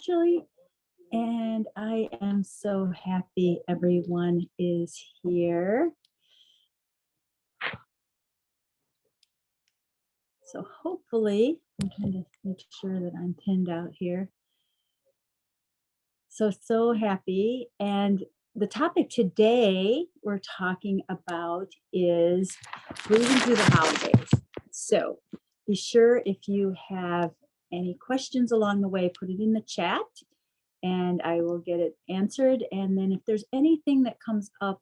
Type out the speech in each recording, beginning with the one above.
Naturally. And I am so happy everyone is here. So hopefully, I'm trying to make sure that I'm pinned out here. So happy. And the topic today we're talking about is breathing through the holidays. So be sure if you have any questions along the way, put it in the chat and I will get it answered. And then if there's anything that comes up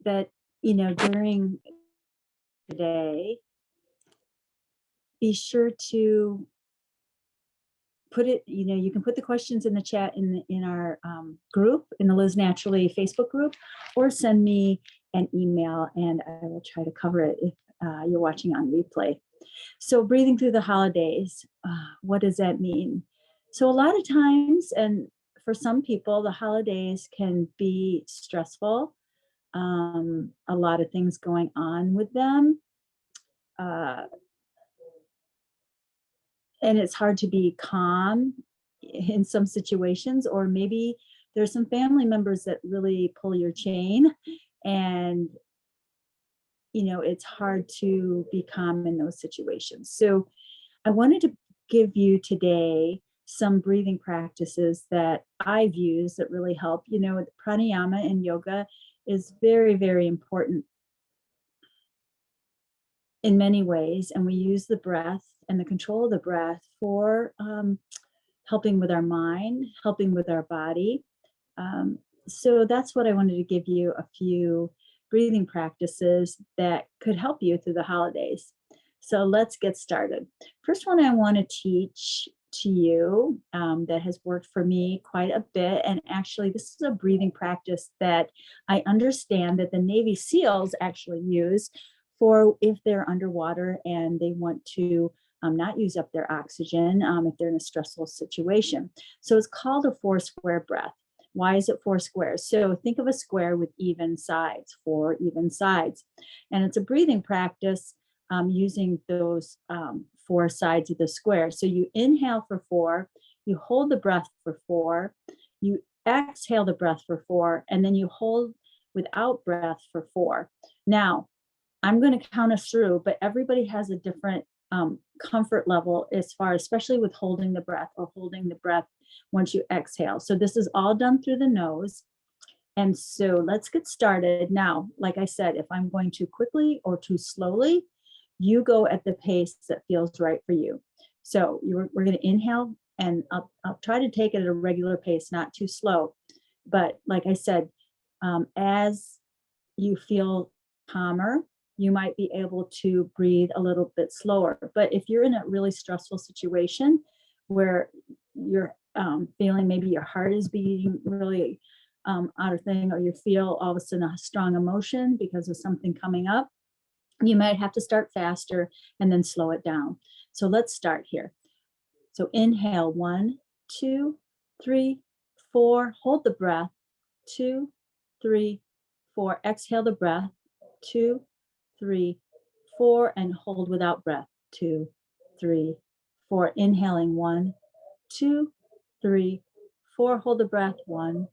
that, during the day, be sure to put it, you can put the questions in the chat in our group, in the Liz Naturally Facebook group, or send me an email and I will try to cover it if you're watching on replay. So breathing through the holidays, what does that mean? So a lot of times, and for some people, the holidays can be stressful. A lot of things going on with them. And it's hard to be calm in some situations, or maybe there's some family members that really pull your chain and it's hard to be calm in those situations. So I wanted to give you today some breathing practices that I've used that really help. Pranayama in yoga is very, very important in many ways, and we use the breath and the control of the breath for helping with our mind, helping with our body. So that's what I wanted to give you, a few breathing practices that could help you through the holidays. So let's get started. First one I want to teach to you that has worked for me quite a bit. And actually, this is a breathing practice that I understand that the Navy SEALs actually use for if they're underwater and they want to not use up their oxygen if they're in a stressful situation. So it's called a 4-square breath. Why is it 4 squares? So think of a square with even sides, 4 even sides. And it's a breathing practice using those 4 sides of the square. So you inhale for 4, you hold the breath for 4, you exhale the breath for 4, and then you hold without breath for 4. Now, I'm going to count us through, but everybody has a different comfort level as far, especially with holding the breath or holding the breath once you exhale. So this is all done through the nose. And so let's get started. Now, like I said, if I'm going too quickly or too slowly, you go at the pace that feels right for you. So we're going to inhale, and I'll try to take it at a regular pace, not too slow. But like I said, as you feel calmer, you might be able to breathe a little bit slower. But if you're in a really stressful situation where you're feeling maybe your heart is beating really out of thing, or you feel all of a sudden a strong emotion because of something coming up, you might have to start faster and then slow it down. So let's start here. So inhale, 1, 2, 3, 4. Hold the breath, 2, 3, 4. Exhale the breath, 2, 3, 4, and hold without breath, 2, 3, 4. Inhaling, 1, 2, 3, 4. Hold the breath, 1,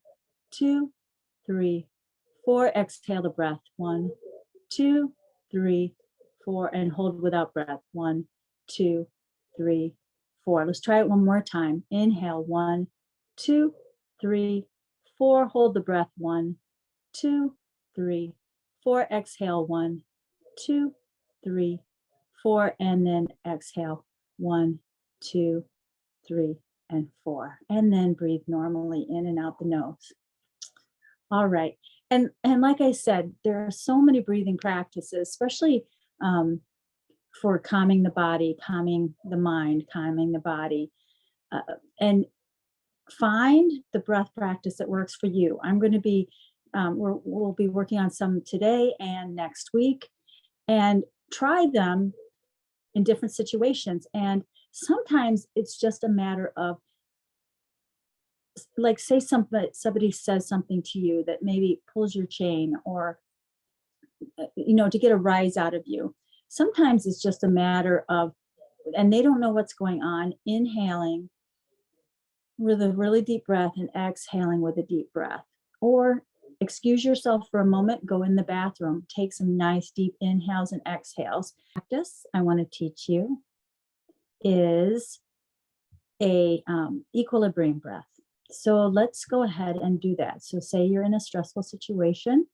2, 3, 4. Exhale the breath, 1, 2, 3, 4, and hold without breath, 1, 2, 3, 4. Let's try it one more time. Inhale, 1, 2, 3, 4. Hold the breath, 1, 2, 3, 4. Exhale, 1, 2, 3, 4, and then exhale, 1, 2, 3, and 4, and then breathe normally in and out the nose. All right, and like I said, there are so many breathing practices, especially for calming the body, calming the mind, calming the body, and find the breath practice that works for you. I'm going to be we'll be working on some today and next week, and try them in different situations. And sometimes it's just a matter of, like, say somebody says something to you that maybe pulls your chain, or to get a rise out of you. Sometimes it's just a matter of, and they don't know what's going on, inhaling with a really deep breath and exhaling with a deep breath. Or excuse yourself for a moment, go in the bathroom, take some nice deep inhales and exhales. Practice I want to teach you is a equilibrium breath. So let's go ahead and do that. So say you're in a stressful situation,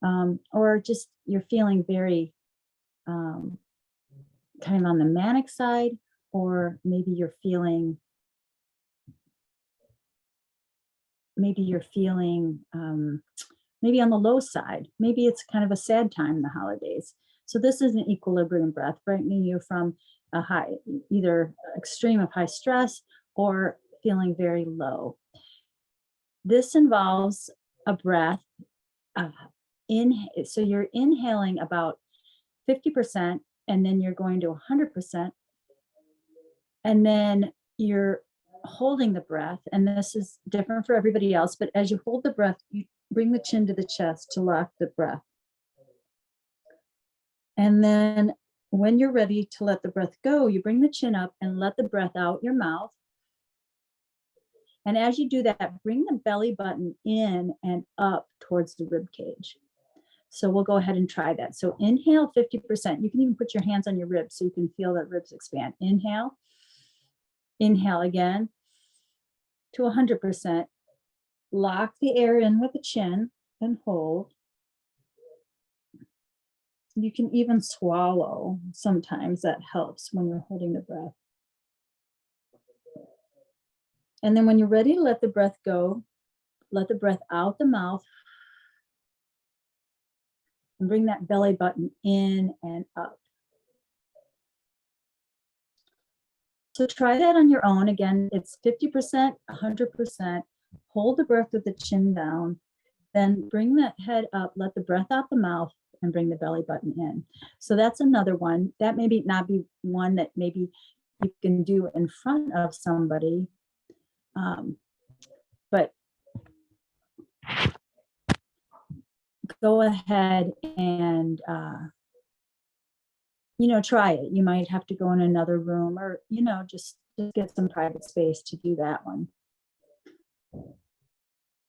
or just you're feeling very kind of on the manic side, or maybe you're feeling maybe on the low side. Maybe it's kind of a sad time in the holidays. So this is an equilibrium breath, bringing you from a high, either extreme of high stress or feeling very low. This involves a breath. So you're inhaling about 50%, and then you're going to 100%, and then you're holding the breath. And this is different for everybody else, but as you hold the breath, you bring the chin to the chest to lock the breath. And then when you're ready to let the breath go, you bring the chin up and let the breath out your mouth. And as you do that, bring the belly button in and up towards the rib cage. So we'll go ahead and try that. So inhale 50%. You can even put your hands on your ribs so you can feel that ribs expand. Inhale. Inhale again to 100%. Lock the air in with the chin and hold. You can even swallow. Sometimes that helps when you're holding the breath. And then when you're ready to let the breath go, let the breath out the mouth and bring that belly button in and up. So try that on your own. Again, it's 50%, 100%. Hold the breath with the chin down, then bring that head up, let the breath out the mouth, and bring the belly button in. So that's another one. That maybe not be one that maybe you can do in front of somebody, but go ahead and try it. You might have to go in another room, or just get some private space to do that one.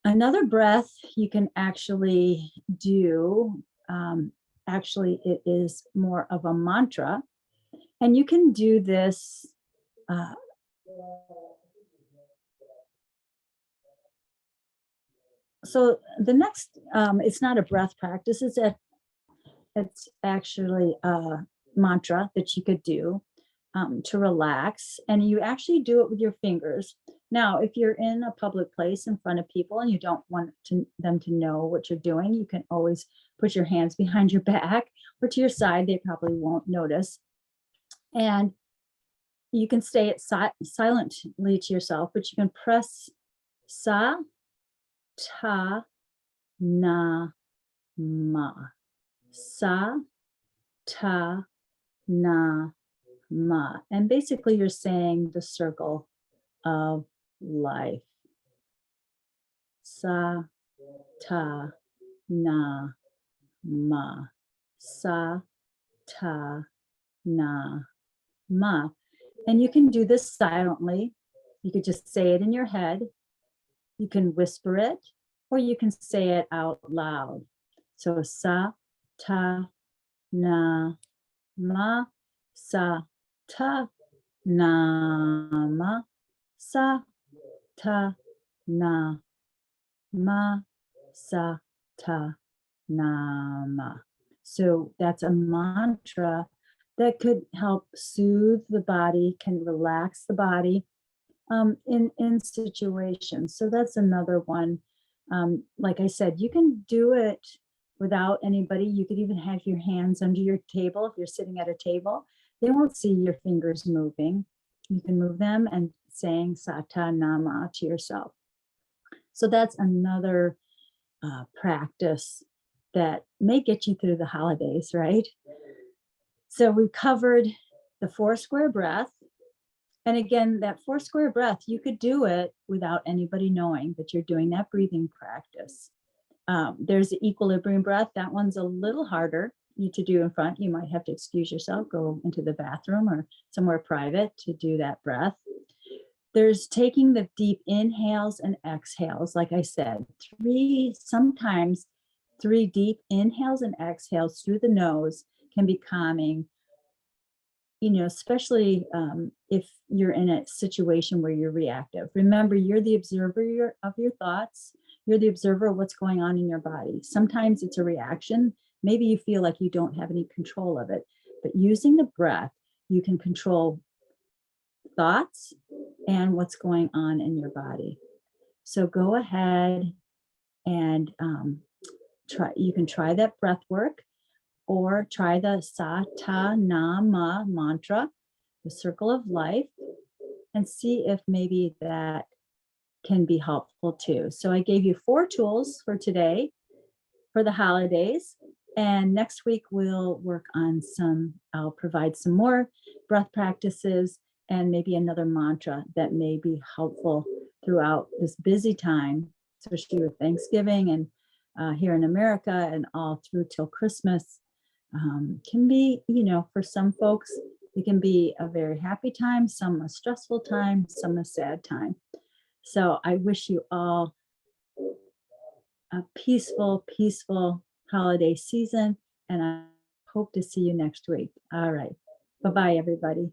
Another breath you can actually do, actually it is more of a mantra, and you can do this so the next, it's not a breath practice, it's actually a mantra that you could do to relax, and you actually do it with your fingers. Now, if you're in a public place in front of people and you don't want them to know what you're doing, you can always put your hands behind your back or to your side. They probably won't notice. And you can say it silently to yourself, but you can press sa, ta, na, ma. Sa, ta, na, ma. And basically you're saying the circle of life. Sa, ta, na, ma. Sa, ta, na, ma. And you can do this silently. You could just say it in your head. You can whisper it, or you can say it out loud. So sa, ta, na, ma. Sa, ta, na, ma. Sa, ta, na, ma. Sa, ta, na, ma. So that's a mantra that could help soothe the body, can relax the body in situations. So that's another one. Like I said, you can do it without anybody. You could even have your hands under your table. If you're sitting at a table, they won't see your fingers moving. You can move them and saying Sata Nama to yourself. So that's another practice that may get you through the holidays, right? So we've covered the 4 square breath. And again, that 4 square breath, you could do it without anybody knowing that you're doing that breathing practice. There's the equilibrium breath. That one's a little harder to do in front. You might have to excuse yourself, go into the bathroom or somewhere private to do that breath. There's taking the deep inhales and exhales, like I said, 3 sometimes 3 deep inhales and exhales through the nose can be calming, especially, if you're in a situation where you're reactive. Remember, you're the observer of your thoughts. You're the observer of what's going on in your body. Sometimes it's a reaction. Maybe you feel like you don't have any control of it, but using the breath, you can control thoughts and what's going on in your body. So go ahead and try. You can try that breath work, or try the Sa Ta Na Ma mantra, the circle of life, and see if maybe that can be helpful too. So I gave you 4 tools for today for the holidays. And next week we'll work on I'll provide some more breath practices and maybe another mantra that may be helpful throughout this busy time, especially with Thanksgiving and here in America and all through till Christmas. Can be, for some folks, it can be a very happy time, some a stressful time, some a sad time. So I wish you all a peaceful holiday season, and I hope to see you next week. All right. Bye bye, everybody.